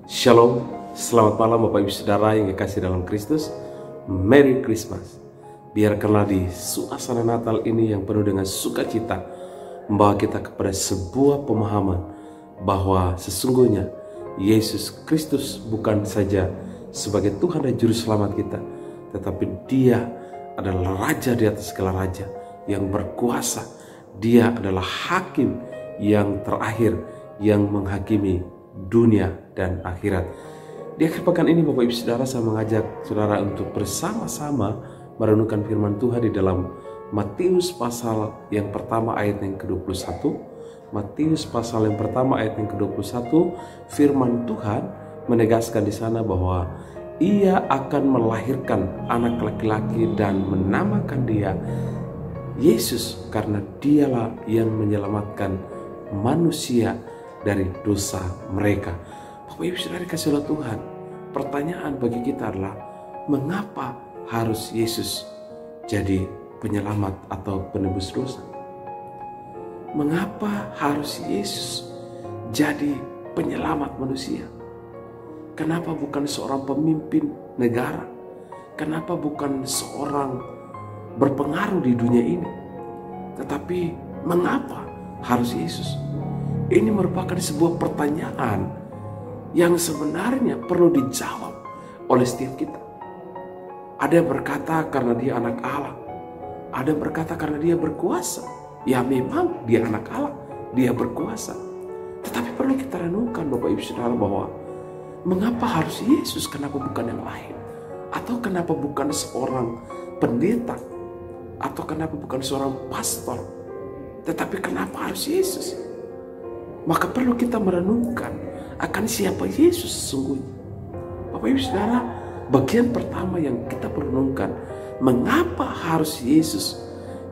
Shalom, selamat malam Bapak Ibu Saudara yang dikasihi dalam Kristus. Merry Christmas. Biarkanlah di suasana Natal ini yang penuh dengan sukacita membawa kita kepada sebuah pemahaman bahwa sesungguhnya Yesus Kristus bukan saja sebagai Tuhan dan Juru Selamat kita, tetapi Dia adalah Raja di atas segala raja yang berkuasa. Dia adalah Hakim yang terakhir yang menghakimi dunia dan akhirat. Di akhir pekan ini Bapak Ibu Saudara, saya mengajak saudara untuk bersama-sama merenungkan firman Tuhan di dalam Matius pasal yang pertama ayat yang ke-21. Matius pasal yang pertama ayat yang ke-21, firman Tuhan menegaskan di sana bahwa Ia akan melahirkan anak laki-laki dan menamakan Dia Yesus, karena Dialah yang menyelamatkan manusia dari dosa mereka. Bapak Ibu Saudara dikasihi oleh Tuhan, pertanyaan bagi kita adalah mengapa harus Yesus jadi penyelamat atau penebus dosa? Mengapa harus Yesus jadi penyelamat manusia? Kenapa bukan seorang pemimpin negara? Kenapa bukan seorang berpengaruh di dunia ini? Tetapi mengapa harus Yesus? Ini merupakan sebuah pertanyaan yang sebenarnya perlu dijawab oleh setiap kita. Ada yang berkata karena Dia anak Allah. Ada yang berkata karena Dia berkuasa. Ya memang Dia anak Allah, Dia berkuasa. Tetapi perlu kita renungkan Bapak Ibu Saudara bahwa mengapa harus Yesus, kenapa bukan yang lain? Atau kenapa bukan seorang pendeta? Atau kenapa bukan seorang pastor? Tetapi kenapa harus Yesus? Maka perlu kita merenungkan akan siapa Yesus sesungguhnya. Bapak Ibu Saudara, bagian pertama yang kita perlu renungkan, mengapa harus Yesus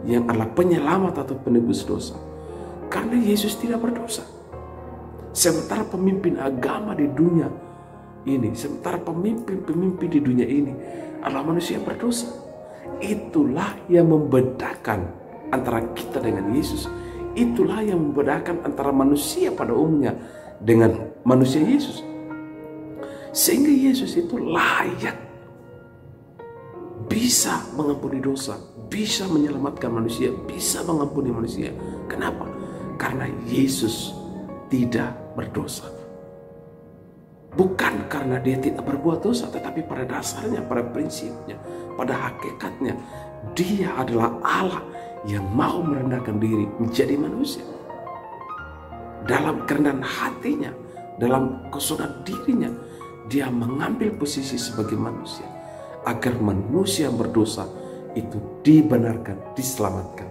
yang adalah penyelamat atau penebus dosa? Karena Yesus tidak berdosa. Sementara pemimpin agama di dunia ini, sementara pemimpin-pemimpin di dunia ini adalah manusia berdosa. Itulah yang membedakan antara kita dengan Yesus. Itulah yang membedakan antara manusia pada umumnya dengan manusia Yesus. Sehingga Yesus itu layak bisa mengampuni dosa, bisa menyelamatkan manusia, bisa mengampuni manusia. Kenapa? Karena Yesus tidak berdosa. Bukan karena Dia tidak berbuat dosa, tetapi pada dasarnya, pada prinsipnya, pada hakikatnya, Dia adalah Allah yang mau merendahkan diri menjadi manusia. Dalam kerendahan hatinya, dalam kekosongan dirinya, Dia mengambil posisi sebagai manusia agar manusia yang berdosa itu dibenarkan, diselamatkan.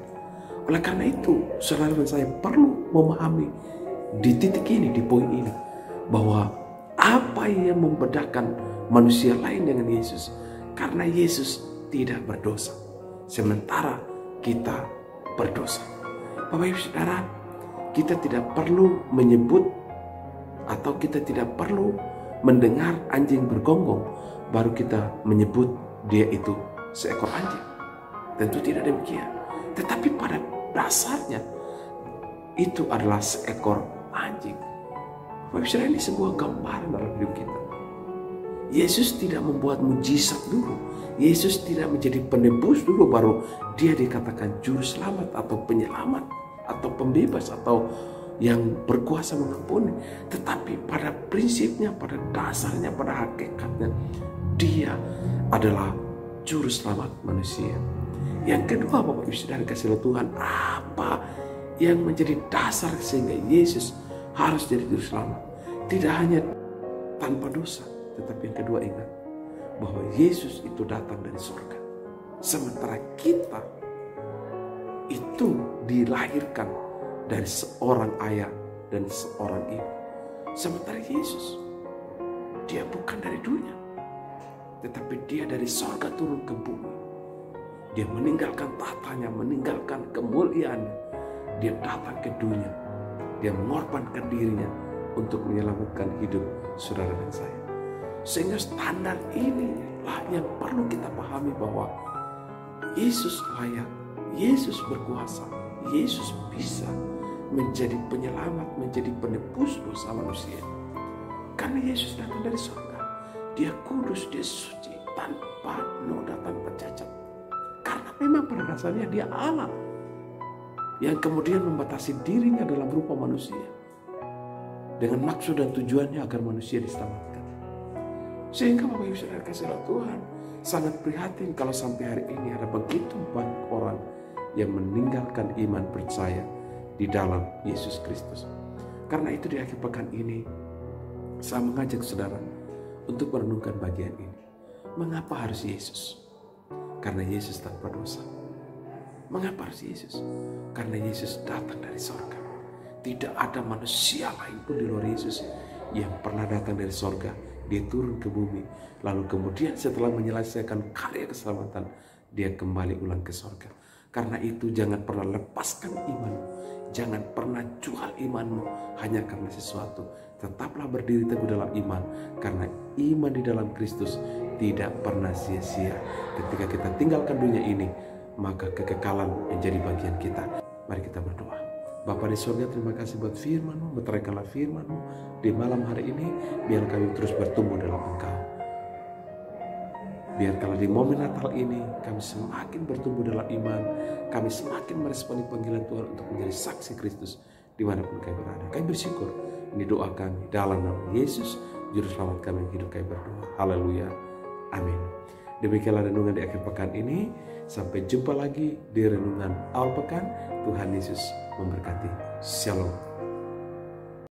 Oleh karena itu, saudara dan saya perlu memahami di titik ini, di poin ini, bahwa apa yang membedakan manusia lain dengan Yesus? Karena Yesus tidak berdosa, sementara kita berdosa. Bapak Ibu Saudara, kita tidak perlu menyebut atau kita tidak perlu mendengar anjing bergonggong baru kita menyebut dia itu seekor anjing. Tentu tidak demikian. Tetapi pada dasarnya itu adalah seekor anjing. Bapak Ibu Saudara, ini sebuah gambaran dalam hidup kita. Yesus tidak membuat mujizat dulu. Yesus tidak menjadi penebus dulu baru Dia dikatakan juru selamat atau penyelamat atau pembebas atau yang berkuasa mengampuni. Tetapi pada prinsipnya, pada dasarnya, pada hakikatnya, Dia adalah juru selamat manusia. Yang kedua, Bapak Ibu Saudara kasih Tuhan, apa yang menjadi dasar sehingga Yesus harus jadi juru selamat? Tidak hanya tanpa dosa, tetapi yang kedua, ingat bahwa Yesus itu datang dari surga. Sementara kita itu dilahirkan dari seorang ayah dan seorang ibu. Sementara Yesus, Dia bukan dari dunia, tetapi Dia dari surga turun ke bumi. Dia meninggalkan tahtanya, meninggalkan kemuliaannya. Dia datang ke dunia. Dia mengorbankan dirinya untuk menyelamatkan hidup saudara dan saya. Sehingga standar inilah yang perlu kita pahami bahwa Yesus layak, Yesus berkuasa, Yesus bisa menjadi penyelamat, menjadi penebus dosa manusia. Karena Yesus datang dari surga. Dia kudus, dia suci, tanpa noda, tanpa cacat. Karena memang pada dasarnya dia Allah yang kemudian membatasi dirinya dalam rupa manusia dengan maksud dan tujuannya agar manusia diselamatkan. Sehingga Bapak Ibu Saudara kasih Tuhan, sangat prihatin kalau sampai hari ini ada begitu banyak orang yang meninggalkan iman percaya di dalam Yesus Kristus. Karena itu di akhir pekan ini saya mengajak saudara untuk merenungkan bagian ini. Mengapa harus Yesus? Karena Yesus tanpa dosa. Mengapa harus Yesus? Karena Yesus datang dari surga. Tidak ada manusia lain pun di luar Yesus yang pernah datang dari surga. Dia turun ke bumi. Lalu kemudian setelah menyelesaikan karya keselamatan, dia kembali ulang ke surga. Karena itu jangan pernah lepaskan imanmu. Jangan pernah jual imanmu hanya karena sesuatu. Tetaplah berdiri teguh dalam iman. Karena iman di dalam Kristus tidak pernah sia-sia. Ketika kita tinggalkan dunia ini, maka kekekalan menjadi bagian kita. Mari kita berdoa. Bapa di surga, terima kasih buat firman-Mu. Meteraikanlah firman-Mu di malam hari ini. Biar kami terus bertumbuh dalam Engkau. Biarkanlah di momen Natal ini kami semakin bertumbuh dalam iman. Kami semakin meresponi panggilan Tuhan untuk menjadi saksi Kristus dimanapun kami berada. Kami bersyukur. Ini doa kami dalam nama Yesus, Juru Selamat kami hidup kami berdoa. Haleluya. Amin. Demikianlah renungan di akhir pekan ini. Sampai jumpa lagi di renungan awal pekan. Tuhan Yesus memberkati. Shalom.